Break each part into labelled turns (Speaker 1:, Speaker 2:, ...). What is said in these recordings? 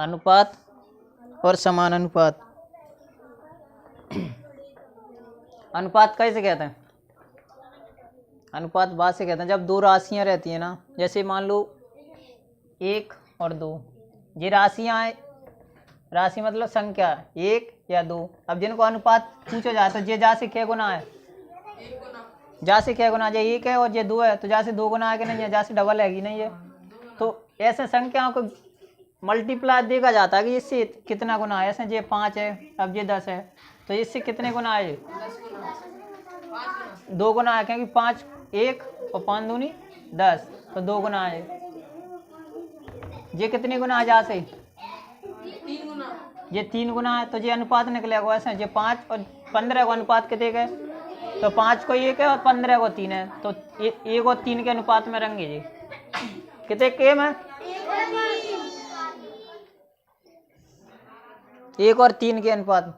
Speaker 1: अनुपात और समानुपात। अनुपात कैसे कहते हैं? अनुपात बात से कहते हैं जब दो राशियां रहती हैं ना, जैसे मान लो 1 और 2, ये राशियां हैं। राशि मतलब संख्या 1 या 2। अब जिनको अनुपात पूछा जाए तो ये जा से क्या गुना है? जा से क्या गुना? ये 1 है और ये 2 है, तो जा से 2 गुना है कि नहीं है? जा से डबल है कि नहीं है? तो ऐसे संख्याओं को मल्टीप्लाई देखा जाता है कि इससे कितना गुना है। ऐसे ये 5 है, अब ये 10 है, तो इससे कितने गुना है? 2 गुना है, क्योंकि 5 1 और 5 दूनी 10, तो 2 गुना है। ये कितने गुना है? जा से
Speaker 2: 3 गुना।
Speaker 1: ये 3 गुना है, तो ये अनुपात निकलेगा। ऐसे ये 5 और 15 को अनुपात कितने का? तो 5 को 1 है और 15 को 3 है, तो 1 और 3 के अनुपात में रहेंगे। जी कितने के में? 1 और 3 के अनुपात।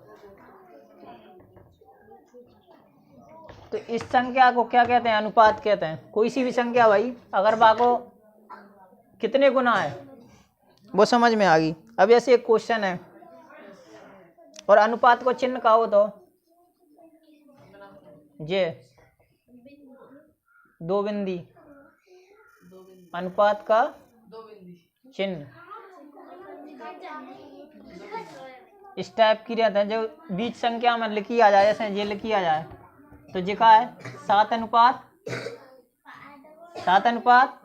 Speaker 1: तो इस संख्या को क्या कहते हैं? अनुपात कहते हैं। कोई सी भी संख्या भाई, अगर बाको कितने गुना है वो समझ में आ गई। अब ऐसे एक क्वेश्चन है और अनुपात को चिन्ह कहो तो ये 2 बिंदी अनुपात का चिन्ह इस टाइप की रहता है, जो बीच संख्या में लिखी आ जाए। जैसे ये लिखी आ जाए तो लिखा है 7 अनुपात 8 अनुपात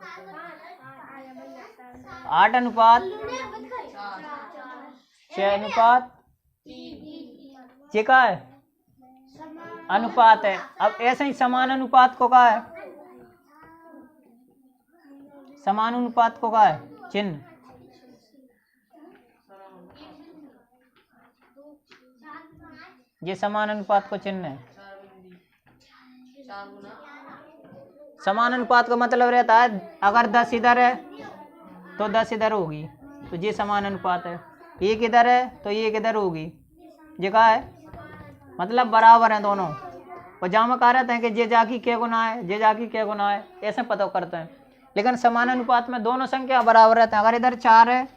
Speaker 1: 6 अनुपात। ये का है? अनुपात है। अब ऐसे ही समान अनुपात को का है? समान अनुपात को का है? चिन्ह। ये समान अनुपात को चिन्ह है। समान अनुपात का मतलब रहता है अगर 10 इधर है तो 10 इधर होगी, तो ये समान अनुपात है। 1 इधर है तो 1 इधर होगी। ये का है? मतलब बराबर हैं दोनों। और जहाँ कहा रहते हैं कि जे जाकी क्या गुना है, जे जाकी क्या गुना है, ऐसे पता करते हैं। लेकिन समान अनुपात में दोनों संख्या बराबर रहते हैं। अगर इधर 4 है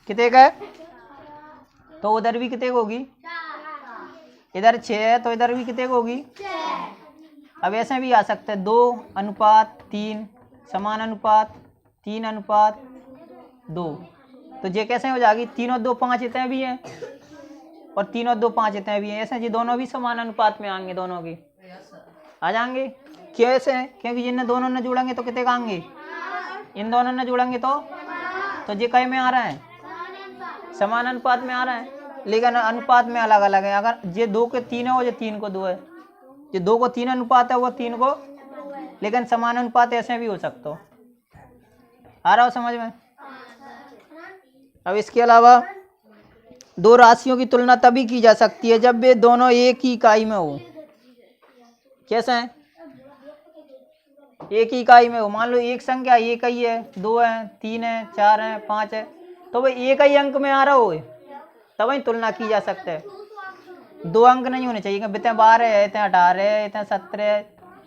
Speaker 1: कितने का है, तो उधर भी कितने होगी? इधर 6 है तो इधर भी कितने होगी? अब ऐसे भी आ सकते हैं 2 अनुपात 3 समान अनुपात 3 अनुपात 2। तो ये कैसे हो जाएगी? 3 और 2 5 इतने भी हैं और 3 और 2 5 इतने भी हैं। ऐसे जी दोनों भी समान अनुपात में आएंगे, दोनों की आ जाएंगे। कैसे? क्योंकि जिन दोनों ने जुड़ेंगे तो कितने का आएंगे? इन दोनों ने जुड़ेंगे तो ये कई में आ रहा है? समान अनुपात में आ रहा है। लेकिन अनुपात में अलग अलग है। अगर ये 2 के 3 है और ये 3 को 2 है, ये 2 को 3 अनुपात है वो 3 को, लेकिन समान अनुपात ऐसे भी हो सकता हो। आ रहा हो समझ में? अब इसके अलावा दो राशियों की तुलना तभी की जा सकती है जब वे दोनों एक ही इकाई में हो। कैसे है? एक ही इकाई में हो। मान लो एक संख्या एक ही है, 2 है, 3 है, 4 है, 5 है, तो वह एक ही अंक में आ रहा हो तब ही तुलना की जा सकता है। 2 अंक नहीं होने चाहिए, इतने 12 है, इतने 18 है, इतने 17 है।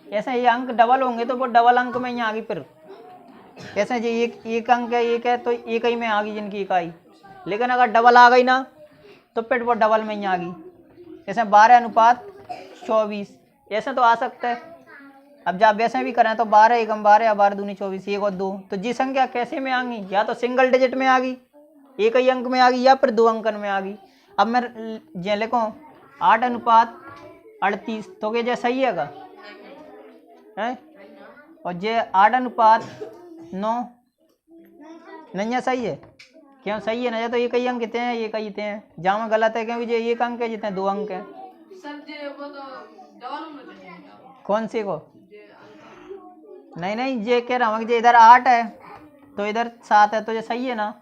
Speaker 1: ऐसे ये अंक डबल होंगे तो वो डबल अंक में ही आ गई। फिर कैसे जी एक अंक है, एक है तो एक ही में आ गई जिनकी इकाई। लेकिन अगर डबल आ गई ना तो फिर वो डबल में ही आ गई। जैसे 12 अनुपात 24 ऐसे तो आ सकता है। अब जब वैसे भी करें तो 12 एकम 12 या 12 दूनी 24 1 और 2, तो जी संख्या कैसे में आ गई? या तो सिंगल डिजिट में आ गई, एक ही अंक में आ गई, या फिर 2 अंकन में आ गई। अब मैं ये लिखूँ 8 अनुपात 38, तो ये सही है का है? और ये 8 अनुपात 9 नहीं है? सही है। क्यों सही है ना? तो एक ही अंक कितने हैं? एक ही हैं। जहाँ में गलत है क्योंकि ये एक अंक है, जितने 2 अंक है। कौन सी को? नहीं ये कह रहा हूँ कि इधर 8 है तो इधर 7 है, तो ये सही है ना?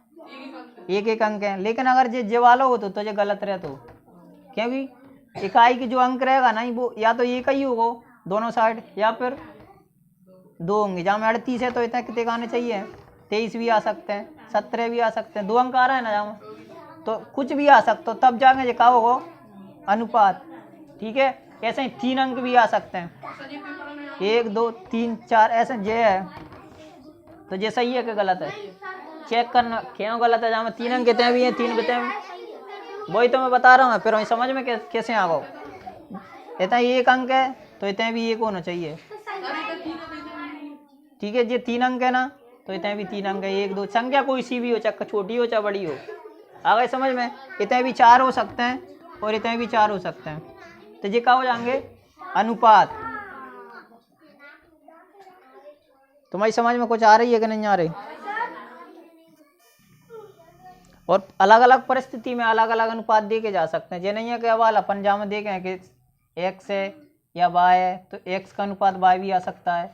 Speaker 1: एक अंक है। लेकिन अगर ये वाला हो तो ये गलत रहे, तो क्योंकि इकाई की जो अंक रहेगा ना वो या तो एक ही होगा दोनों साइड, या फिर 2 होंगे। जहाँ में 38 है तो इतने कितने आने चाहिए? 23 भी आ सकते हैं, 17 भी आ सकते हैं। 2 अंक आ रहा है ना जहाँ में, तो कुछ भी आ सकते हो, तब जाके क्या होगा? अनुपात। ठीक है। ऐसे ही 3 अंक भी आ सकते हैं, 1 2 3 4 ऐसे। ये है तो ये सही है कि गलत है? चेक करना क्यों गलत है, जहाँ 3 अंक कितने भी हैं 3 बते वही तो मैं बता रहा हूँ। फिर वही समझ में कैसे आ गो, इतना 1 अंक है तो इतने भी 1 होना चाहिए। ठीक है, ये 3 अंक है ना तो इतने भी 3 अंक है। 1 2 संख्या कोई सी भी हो, चाहे छोटी हो चाहे बड़ी हो, आ गए समझ में। इतने भी 4 हो सकते हैं और इतने भी 4 हो सकते हैं। तो ये क्या हो जाएंगे, अनुपात। तुम्हारी समझ में कुछ आ रही है कि नहीं आ रही। और अलग अलग परिस्थिति में अलग अलग अनुपात देके जा सकते हैं। ये नहीं है कि अवाल अपन जहाँ में देखें कि x है या y है तो x का अनुपात y भी आ सकता है।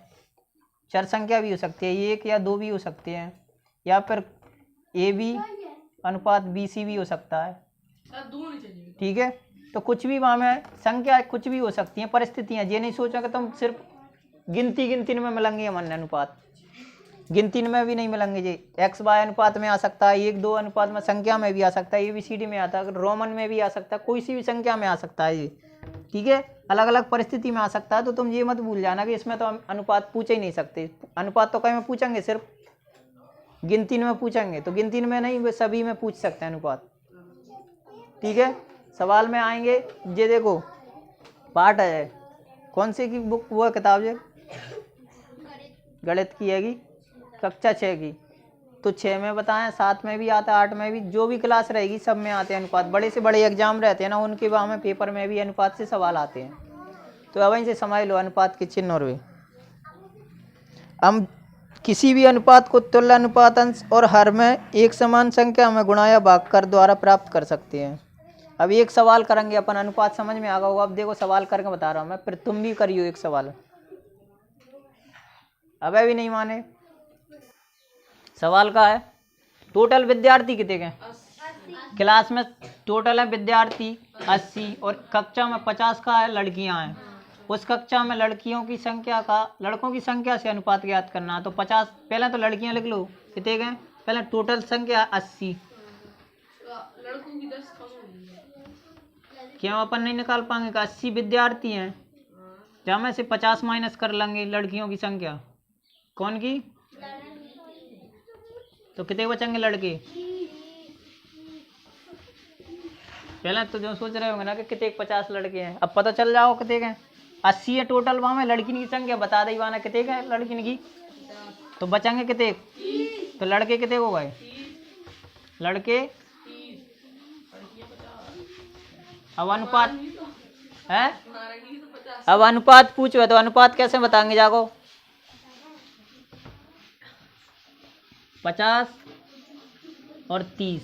Speaker 1: चर संख्या भी हो सकती है, 1 या 2 भी हो सकती है, या फिर a b अनुपात b c भी हो सकता है। ठीक है, तो कुछ भी वहाँ में संख्या कुछ भी हो सकती है, परिस्थितियाँ। ये नहीं सोचा कि तुम सिर्फ गिनती में मिलेंगे मन अनुपात, गिनती में भी नहीं मिलेंगे जी। एक्स वाई अनुपात में आ सकता है, 1 2 अनुपात में, संख्या में भी आ सकता है, ABCD में आता है, रोमन में भी आ सकता है, कोई सी भी संख्या में आ सकता है जी। ठीक है, अलग अलग परिस्थिति में आ सकता है। तो तुम ये मत भूल जाना कि इसमें तो हम अनुपात पूछ ही नहीं सकते। अनुपात तो कहीं में पूछेंगे, सिर्फ गिनती में पूछेंगे, तो गिनती में नहीं, वे सभी में पूछ सकते हैं अनुपात। ठीक है, सवाल में आएंगे। ये देखो पाठ है, कौन सी की बुक वो किताब है, गणित की हैगी, कक्षा 6 की। तो 6 में बताएं, 7 में भी आता है, 8 में भी, जो भी क्लास रहेगी सब में आते हैं अनुपात। बड़े से बड़े एग्जाम रहते हैं ना, उनके वहाँ में पेपर में भी अनुपात से सवाल आते हैं। तो अब वहीं से समझ लो अनुपात के चिन्ह। और वे हम किसी भी अनुपात को तुल्य अनुपात अंश और हर में एक समान संख्या में गुणा या भाग कर द्वारा प्राप्त कर सकते हैं। अब एक सवाल करेंगे अपन, अनुपात समझ में आ गया होगा। अब देखो सवाल करके बता रहा हूँ मैं, फिर तुम भी करियो एक सवाल। अब भी नहीं माने। सवाल का है, टोटल विद्यार्थी कितने हैं क्लास में? टोटल है विद्यार्थी 80 और कक्षा में 50 का है, लड़कियां हैं। उस कक्षा में लड़कियों की संख्या का लड़कों की संख्या से अनुपात ज्ञात करना है। तो 50, पहले तो लड़कियां लिख लो कितने हैं, पहले टोटल संख्या 80।
Speaker 2: लड़कों की 10 कम होगी,
Speaker 1: क्यों अपन नहीं निकाल पाएंगे? 80 विद्यार्थी हैं, जहाँ में से 50 माइनस कर लेंगे लड़कियों की संख्या। कौन की? तो कितने बचेंगे लड़के? पहले तो जो सोच रहे होंगे ना कि कितने 50 लड़के हैं, अब पता चल जाओ कितने हैं। 80 है टोटल, वहाँ में लड़की की संख्या बता दी वाना कितने हैं लड़की की, तो बचेंगे कितने? तो लड़के कितने हो गए? लड़के अब अनुपात है, अब अनुपात पूछो तो अनुपात कैसे बताएंगे जाको? 50 और 30,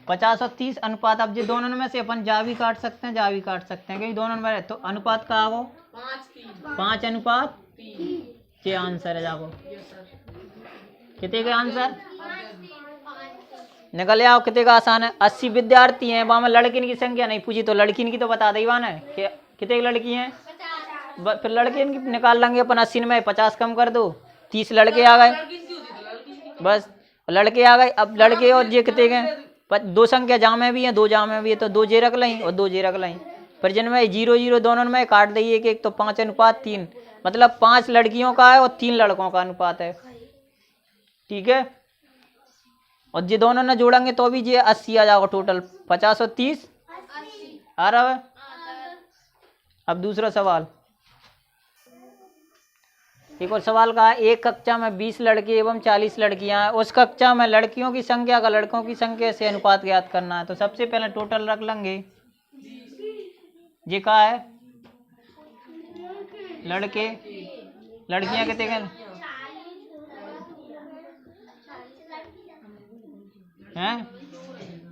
Speaker 1: 50 और 30 अनुपात। अब जो दोनों में से अपन जा भी काट सकते हैं, जा भी काट सकते हैं, क्योंकि दोनों में तो अनुपात का आओ 5 अनुपात 6 आंसर है। जाको कितने का आंसर निकल आओ, कितने का आसान है। 80 विद्यार्थी हैं, वहाँ में लड़किन की संख्या नहीं पूछी, तो लड़किन की तो बता दी वाना है कि कितने लड़की हैं। फिर लड़के की निकाल लेंगे अपन। 80 में 50 कम कर दो, 30 लड़के आ गए, बस लड़के आ गए। अब लड़के और ये कितने हैं? 2 संख्या जा में भी है, 2 जा में भी है, तो 2 जे रख लें और 2 जे रख लें। फिर जिनमें 0 0 दोनों में काट दिए एक एक, तो 5 अनुपात 3, मतलब 5 लड़कियों का है और 3 लड़कों का अनुपात है। ठीक है, और ये दोनों ने जोड़ेंगे तो भी ये 80 आ जाएगा टोटल। 50 और 30 आ रहा है। अब दूसरा सवाल, एक और सवाल का है, एक कक्षा में 20 लड़के एवं 40 लड़कियां हैं। उस कक्षा में लड़कियों की संख्या का लड़कों की संख्या से अनुपात ज्ञात करना है। तो सबसे पहले टोटल रख लेंगे। ये क्या है? लड़के, लड़कियां कितने हैं?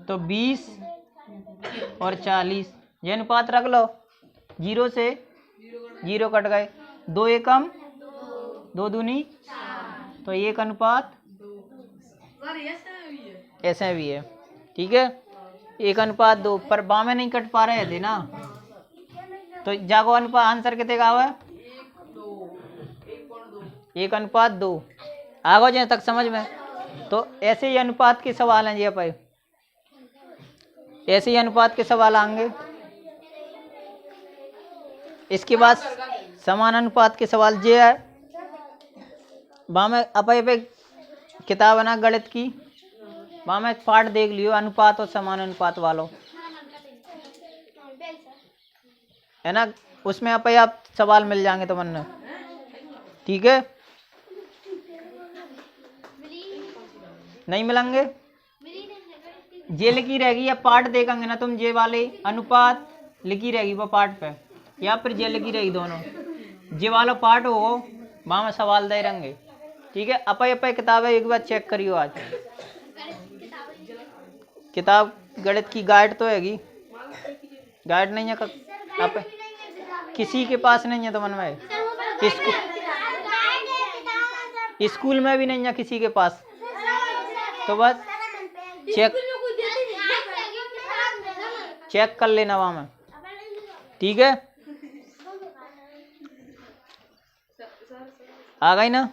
Speaker 1: तो 20 और 40, ये अनुपात रख लो। 0 से 0 कट गए, 2 एकम 2 दूनी, तो 1 अनुपात ऐसे भी है। ठीक है, 1 अनुपात 2, पर बाँ में नहीं कट पा रहे थे ना, तो जागो अनुपात आंसर कितने का हुआ? 1 अनुपात 2 आ गो जहाँ तक समझ में। तो ऐसे ही अनुपात के सवाल हैं जी, अपन ऐसे ही अनुपात के सवाल आएंगे। इसके बाद समान अनुपात के सवाल ये है, वहाँ में अपने पे किताब है ना गणित की, वहाँ में पाठ देख लियो अनुपात और समानुपात वालों, है ना, उसमें अपने आप सवाल मिल जाएंगे तो मन, ठीक है। नहीं मिलेंगे, ये लिखी रहेगी या पाठ देखेंगे ना तुम, ये वाले अनुपात लिखी रहेगी वो पाठ पे, या फिर ये लिखी रहेगी दोनों, ये वाला पाठ हो वहाँ में सवाल दे रहेंगे, ठीक है। अपने अपने किताब है, एक बार चेक करियो आज। किताब गणित की गाइड तो हैगी, गाइड नहीं है आप किसी के पास नहीं है तो मन में स्कूल में भी नहीं है किसी के पास, तो बस चेक कर लेना वहाँ में, ठीक है। आ गई ना।